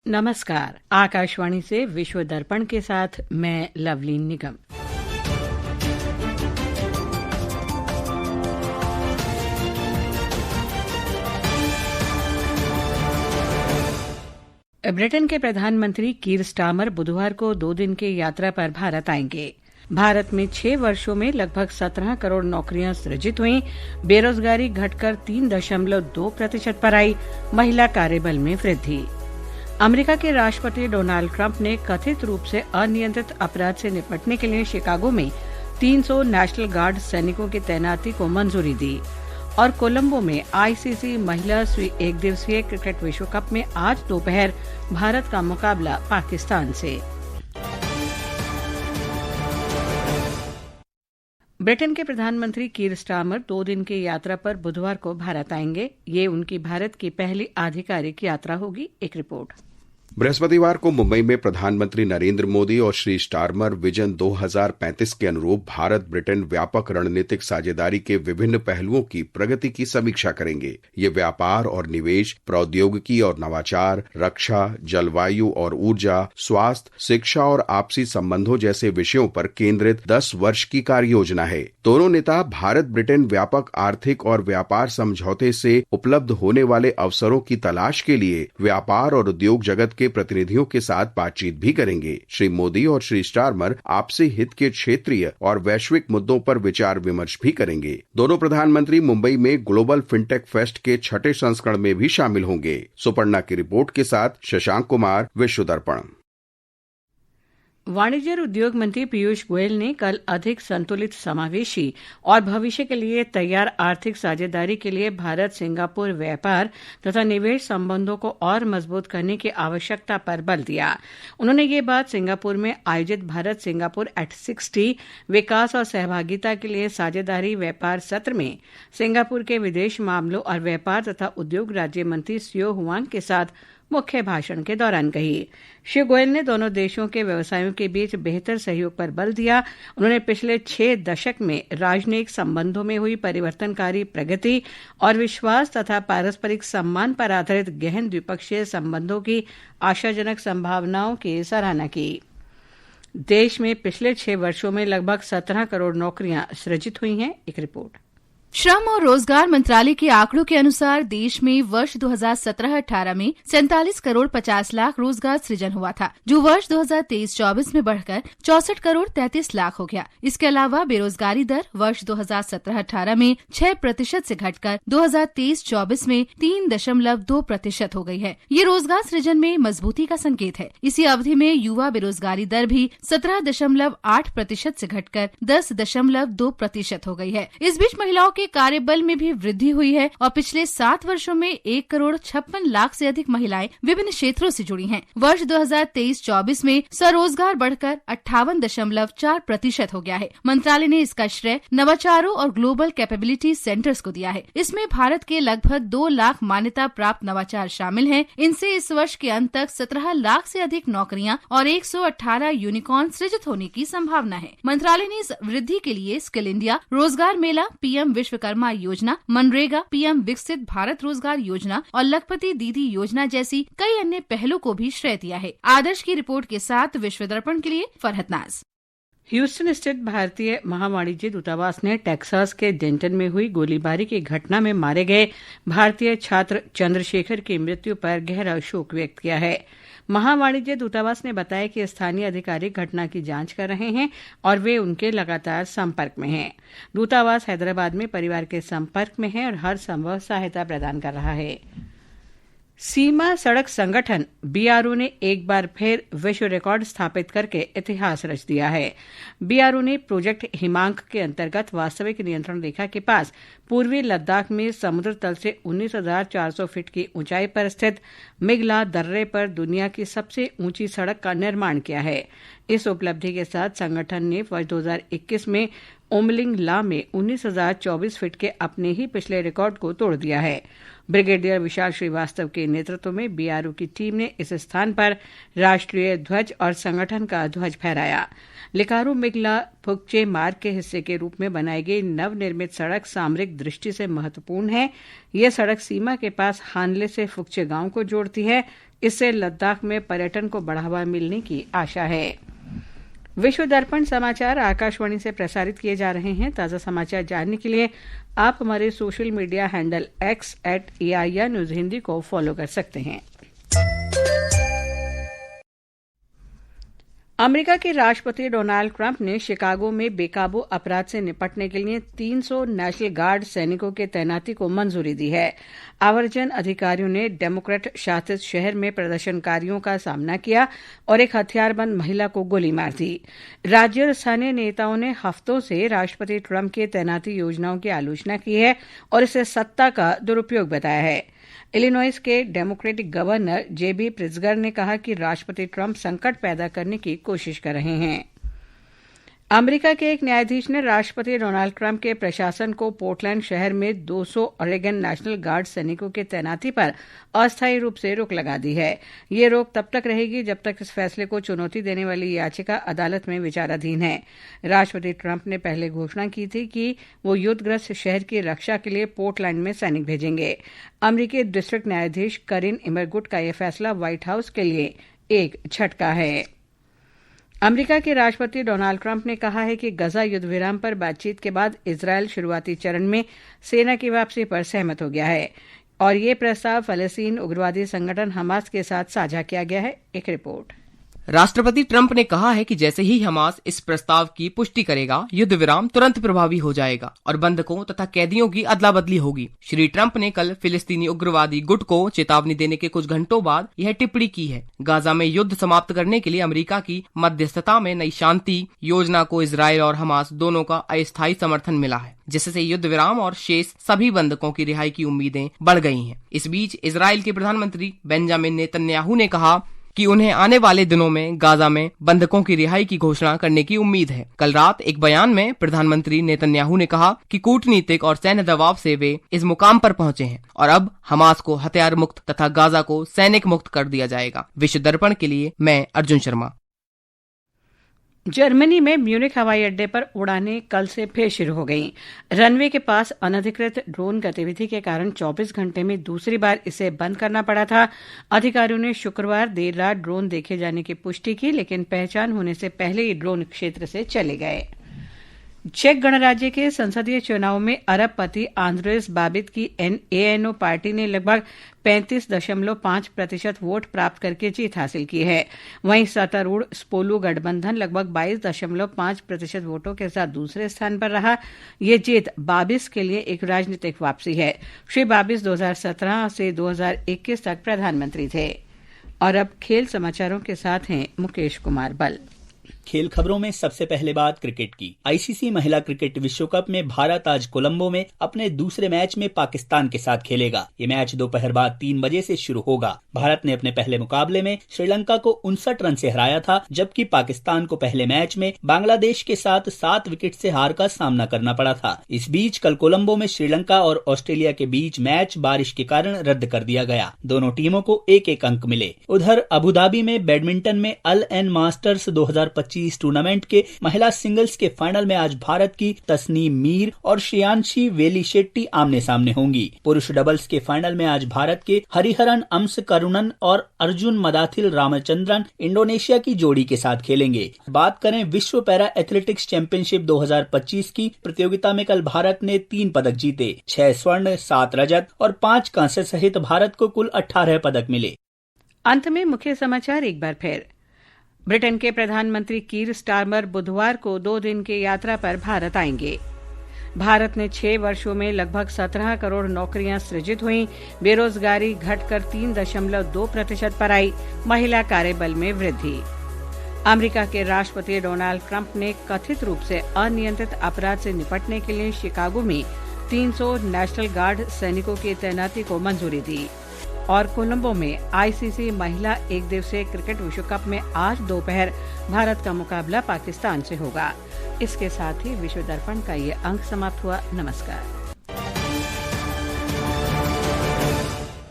नमस्कार। आकाशवाणी से विश्व दर्पण के साथ मैं लवलीन निगम। ब्रिटेन के प्रधानमंत्री कीर स्टारमर बुधवार को 2 दिन की यात्रा पर भारत आएंगे। भारत में 6 वर्षों में लगभग 17 करोड़ नौकरियां सृजित हुई, बेरोजगारी घटकर 3.2% पर आई, महिला कार्यबल में वृद्धि। अमेरिका के राष्ट्रपति डोनाल्ड ट्रंप ने कथित रूप से अनियंत्रित अपराध से निपटने के लिए शिकागो में 300 नेशनल गार्ड सैनिकों की तैनाती को मंजूरी दी। और कोलंबो में आईसीसी महिला एक दिवसीय क्रिकेट विश्व कप में आज दोपहर भारत का मुकाबला पाकिस्तान से। ब्रिटेन के प्रधानमंत्री कीर स्टारमर 2 दिन की यात्रा पर बुधवार को भारत आएंगे। ये उनकी भारत की पहली आधिकारिक यात्रा होगी। एक रिपोर्ट। बृहस्पतिवार को मुंबई में प्रधानमंत्री नरेंद्र मोदी और श्री स्टारमर विजन 2035 के अनुरूप भारत ब्रिटेन व्यापक रणनीतिक साझेदारी के विभिन्न पहलुओं की प्रगति की समीक्षा करेंगे। ये व्यापार और निवेश, प्रौद्योगिकी और नवाचार, रक्षा, जलवायु और ऊर्जा, स्वास्थ्य, शिक्षा और आपसी संबंधों जैसे विषयों पर केंद्रित 10 वर्ष की कार्य योजना है। दोनों नेता भारत ब्रिटेन व्यापक आर्थिक और व्यापार समझौते से उपलब्ध होने वाले अवसरों की तलाश के लिए व्यापार और उद्योग जगत के प्रतिनिधियों के साथ बातचीत भी करेंगे। श्री मोदी और श्री स्टारमर आपसी हित के क्षेत्रीय और वैश्विक मुद्दों पर विचार विमर्श भी करेंगे। दोनों प्रधानमंत्री मुंबई में ग्लोबल फिनटेक फेस्ट के 6ठे संस्करण में भी शामिल होंगे। सुपर्णा की रिपोर्ट के साथ शशांक कुमार, विश्व दर्पण। वाणिज्य और उद्योग मंत्री पीयूष गोयल ने कल अधिक संतुलित, समावेशी और भविष्य के लिए तैयार आर्थिक साझेदारी के लिए भारत सिंगापुर व्यापार तथा निवेश संबंधों को और मजबूत करने की आवश्यकता पर बल दिया। उन्होंने ये बात सिंगापुर में आयोजित भारत सिंगापुर एट 60 विकास और सहभागिता के लिए साझेदारी व्यापार सत्र में सिंगापुर के विदेश मामलों और व्यापार तथा उद्योग राज्य मंत्री सियो हुआंग के साथ मुख्य भाषण के दौरान कही। श्री गोयल ने दोनों देशों के व्यवसायों के बीच बेहतर सहयोग पर बल दिया। उन्होंने पिछले 6 दशक में राजनयिक संबंधों में हुई परिवर्तनकारी प्रगति और विश्वास तथा पारस्परिक सम्मान पर आधारित गहन द्विपक्षीय संबंधों की आशाजनक संभावनाओं की सराहना की। देश में पिछले 6 वर्षों में लगभग 17 करोड़ नौकरियां सृजित हुई हैं। एक रिपोर्ट। श्रम और रोजगार मंत्रालय के आंकड़ों के अनुसार देश में वर्ष 2017-18 में 47 करोड़ 50 लाख रोजगार सृजन हुआ था, जो वर्ष 2023-24 में बढ़कर 64 करोड़ 33 लाख हो गया। इसके अलावा बेरोजगारी दर वर्ष 2017-18 में 6% से घटकर 2023-24 में 3.2% हो गई है। ये रोजगार सृजन में मजबूती का संकेत है। इसी अवधि में युवा बेरोजगारी दर भी 17.8% से घटकर 10.2% हो गई है। इस बीच महिलाओं के कार्यबल में भी वृद्धि हुई है और पिछले 7 वर्षों में 1 करोड़ 56 लाख से अधिक महिलाएं विभिन्न क्षेत्रों से जुड़ी हैं। वर्ष 2023-24 में स्वरोजगार बढ़कर 58.4% हो गया है। मंत्रालय ने इसका श्रेय नवाचारों और ग्लोबल कैपेबिलिटी सेंटर्स को दिया है। इसमें भारत के लगभग 2 लाख मान्यता प्राप्त नवाचार शामिल हैं। इनसे इस वर्ष के अंत तक 17 लाख से अधिक नौकरियां और 118 यूनिकॉर्न सृजित होने की संभावना है। मंत्रालय ने इस वृद्धि के लिए स्किल इंडिया, रोजगार मेला, पीएम विश्वकर्मा योजना, मनरेगा, पीएम विकसित भारत रोजगार योजना और लखपति दीदी योजना जैसी कई अन्य पहलों को भी श्रेय दिया है। आदर्श की रिपोर्ट के साथ विश्व दर्पण के लिए फरहत नाज। ह्यूस्टन स्थित भारतीय महावाणिज्य दूतावास ने टेक्सास के डेंटन में हुई गोलीबारी की घटना में मारे गए भारतीय छात्र चंद्रशेखर की मृत्यु पर गहरा शोक व्यक्त किया है। महावाणिज्य दूतावास ने बताया कि स्थानीय अधिकारी घटना की जांच कर रहे हैं और वे उनके लगातार संपर्क में हैं। दूतावास हैदराबाद में परिवार के संपर्क में है और हर संभव सहायता प्रदान कर रहा है। सीमा सड़क संगठन बीआरओ ने एक बार फिर विश्व रिकॉर्ड स्थापित करके इतिहास रच दिया है। बीआरओ ने प्रोजेक्ट हिमांक के अंतर्गत वास्तविक नियंत्रण रेखा के पास पूर्वी लद्दाख में समुद्र तल से 19,400 फीट की ऊंचाई पर स्थित मिगला दर्रे पर दुनिया की सबसे ऊंची सड़क का निर्माण किया है। इस उपलब्धि के साथ संगठन ने वर्ष 2021 में ओमलिंग ला में 19,024 फीट के अपने ही पिछले रिकॉर्ड को तोड़ दिया है। ब्रिगेडियर विशाल श्रीवास्तव के नेतृत्व में बीआरओ की टीम ने इस स्थान पर राष्ट्रीय ध्वज और संगठन का ध्वज फहराया। लिकारू मिगला फुकचे मार्ग के हिस्से के रूप में बनाई गई नवनिर्मित सड़क सामरिक दृष्टि से महत्वपूर्ण है। यह सड़क सीमा के पास हानले से फुकचे गांव को जोड़ती है। इससे लद्दाख में पर्यटन को बढ़ावा मिलने की आशा है। विश्व दर्पण समाचार आकाशवाणी से प्रसारित किए जा रहे हैं। ताज़ा समाचार जानने के लिए आप हमारे social media handle x@AIR news Hindi को फॉलो कर सकते हैं। अमेरिका के राष्ट्रपति डोनाल्ड ट्रंप ने शिकागो में बेकाबू अपराध से निपटने के लिए 300 नेशनल गार्ड सैनिकों के तैनाती को मंजूरी दी है। आव्रजन अधिकारियों ने डेमोक्रेट शासित शहर में प्रदर्शनकारियों का सामना किया और एक हथियारबंद महिला को गोली मार दी। राज्य और स्थानीय नेताओं ने हफ्तों से राष्ट्रपति ट्रंप की तैनाती योजनाओं की आलोचना की है और इसे सत्ता का दुरुपयोग बताया है। इलिनॉइस के डेमोक्रेटिक गवर्नर जेबी प्रिट्जगर ने कहा कि राष्ट्रपति ट्रंप संकट पैदा करने की कोशिश कर रहे हैं। अमेरिका के एक न्यायाधीश ने राष्ट्रपति डोनाल्ड ट्रंप के प्रशासन को पोर्टलैंड शहर में 200 ओरेगन नेशनल गार्ड सैनिकों की तैनाती पर अस्थायी रूप से रोक लगा दी है। ये रोक तब तक रहेगी जब तक इस फैसले को चुनौती देने वाली याचिका अदालत में विचाराधीन है। राष्ट्रपति ट्रंप ने पहले घोषणा की थी कि वो युद्धग्रस्त शहर की रक्षा के लिए पोर्टलैंड में सैनिक भेजेंगे। अमेरिकी डिस्ट्रिक्ट न्यायाधीश करिन इमरगुट का यह फैसला व्हाइट हाउस के लिए एक झटका है। अमेरिका के राष्ट्रपति डोनाल्ड ट्रंप ने कहा है कि गजा युद्ध विराम पर बातचीत के बाद इजरायल शुरुआती चरण में सेना की वापसी पर सहमत हो गया है और ये प्रस्ताव फलस्तीन उग्रवादी संगठन हमास के साथ साझा किया गया है। एक रिपोर्ट। राष्ट्रपति ट्रंप ने कहा है कि जैसे ही हमास इस प्रस्ताव की पुष्टि करेगा, युद्ध विराम तुरंत प्रभावी हो जाएगा और बंधकों तथा कैदियों की अदला बदली होगी। श्री ट्रंप ने कल फिलिस्तीनी उग्रवादी गुट को चेतावनी देने के कुछ घंटों बाद यह टिप्पणी की है। गाजा में युद्ध समाप्त करने के लिए अमेरिका की मध्यस्थता में नई शांति योजना को इजरायल और हमास दोनों का अस्थायी समर्थन मिला है, जिससे युद्ध विराम और शेष सभी बंधकों की रिहाई की उम्मीदें बढ़ गई हैं। इस बीच इजरायल के प्रधानमंत्री बेंजामिन नेतन्याहू ने कहा कि उन्हें आने वाले दिनों में गाजा में बंधकों की रिहाई की घोषणा करने की उम्मीद है। कल रात एक बयान में प्रधानमंत्री नेतन्याहू ने कहा कि कूटनीतिक और सैन्य दबाव से वे इस मुकाम पर पहुंचे हैं और अब हमास को हथियार मुक्त तथा गाजा को सैनिक मुक्त कर दिया जाएगा। विश्व दर्पण के लिए मैं अर्जुन शर्मा। जर्मनी में म्यूनिख हवाई अड्डे पर उड़ानें कल से फिर शुरू हो गईं। रनवे के पास अनधिकृत ड्रोन गतिविधि के कारण 24 घंटे में दूसरी बार इसे बंद करना पड़ा था। अधिकारियों ने शुक्रवार देर रात ड्रोन देखे जाने की पुष्टि की, लेकिन पहचान होने से पहले ही ड्रोन क्षेत्र से चले गए। चेक गणराज्य के संसदीय चुनाव में अरबपति आंद्रेस बाबित की ANO पार्टी ने लगभग 35.5% वोट प्राप्त करके जीत हासिल की है। वहीं सत्तारूढ़ स्पोलू गठबंधन लगभग 22.5% वोटों के साथ दूसरे स्थान पर रहा। ये जीत बाबिस के लिए एक राजनीतिक वापसी है। श्री बाबिस 2017 से 2021 तक प्रधानमंत्री थे। और अब खेल समाचारों के साथ हैं मुकेश कुमार बल। खेल खबरों में सबसे पहले बात क्रिकेट की। आईसीसी महिला क्रिकेट विश्व कप में भारत आज कोलंबो में अपने दूसरे मैच में पाकिस्तान के साथ खेलेगा। ये मैच दोपहर बाद 3 बजे से शुरू होगा। भारत ने अपने पहले मुकाबले में श्रीलंका को 59 रन से हराया था, जबकि पाकिस्तान को पहले मैच में बांग्लादेश के साथ 7 विकेट से हार का सामना करना पड़ा था। इस बीच कल कोलंबो में श्रीलंका और ऑस्ट्रेलिया के बीच मैच बारिश के कारण रद्द कर दिया गया। दोनों टीमों को 1-1 अंक मिले। उधर अबुधाबी में बैडमिंटन में अल एन मास्टर्स 2025 टूर्नामेंट के महिला सिंगल्स के फाइनल में आज भारत की तस्नीम मीर और श्रेयांशी वेली शेट्टी आमने सामने होंगी। पुरुष डबल्स के फाइनल में आज भारत के हरिहरन अम्स करुणन और अर्जुन मदाथिल रामचंद्रन इंडोनेशिया की जोड़ी के साथ खेलेंगे। बात करें विश्व पैरा एथलेटिक्स चैंपियनशिप 2025 की प्रतियोगिता में कल भारत ने 3 पदक जीते। 6 स्वर्ण, 7 रजत और 5 कांस्य सहित भारत को कुल 18 पदक मिले। अंत में मुख्य समाचार एक बार फिर। ब्रिटेन के प्रधानमंत्री कीर स्टारमर बुधवार को 2 दिन की यात्रा पर भारत आएंगे। भारत ने 6 वर्षों में लगभग 17 करोड़ नौकरियां सृजित हुई। बेरोजगारी घटकर 3.2% पर आई। महिला कार्यबल में वृद्धि। अमेरिका के राष्ट्रपति डोनाल्ड ट्रंप ने कथित रूप से अनियंत्रित अपराध से निपटने के लिए शिकागो में 300 नेशनल गार्ड सैनिकों की तैनाती को मंजूरी दी। और कोलंबो में आईसीसी महिला एक दिवसीय क्रिकेट विश्व कप में आज दोपहर भारत का मुकाबला पाकिस्तान से होगा। इसके साथ ही विश्व दर्पण का ये अंक समाप्त हुआ। नमस्कार।